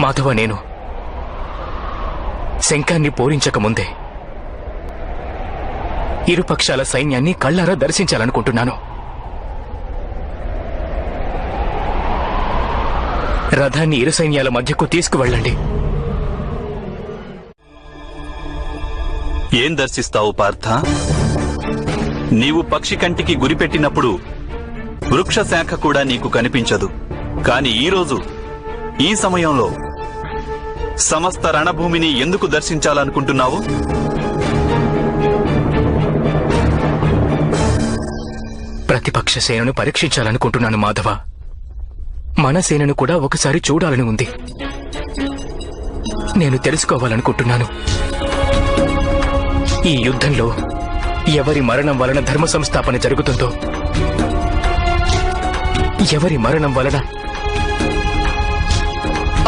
మాధవ, నేను శంఖాన్ని పూరించకముందే ఇరుపక్షాల సైన్యాన్ని కళ్ళారా దర్శించాలనుకుంటున్నాను. రథాన్ని ఇరు సైన్యాల మధ్యకు తీసుకువెళ్ళండి. ఏం దర్శిస్తావు పార్థ? నీవు పక్షి కంటికి గురిపెట్టినప్పుడు వృక్ష శాఖ కూడా నీకు కనిపించదు. కాని ఈరోజు ఈ సమయంలో సమస్త రణభూమిని ఎందుకు దర్శించాలనుకుంటున్నావు? ప్రతిపక్ష సేనను పరీక్షించాలనుకుంటున్నాను మాధవ. మన సేనను కూడా ఒకసారి చూడాలని ఉంది. నేను తెలుసుకోవాలనుకుంటున్నాను, ఈ యుద్ధంలో ఎవరి మరణం వలన ధర్మ సంస్థాపన జరుగుతుందో, ఎవరి మరణం వలన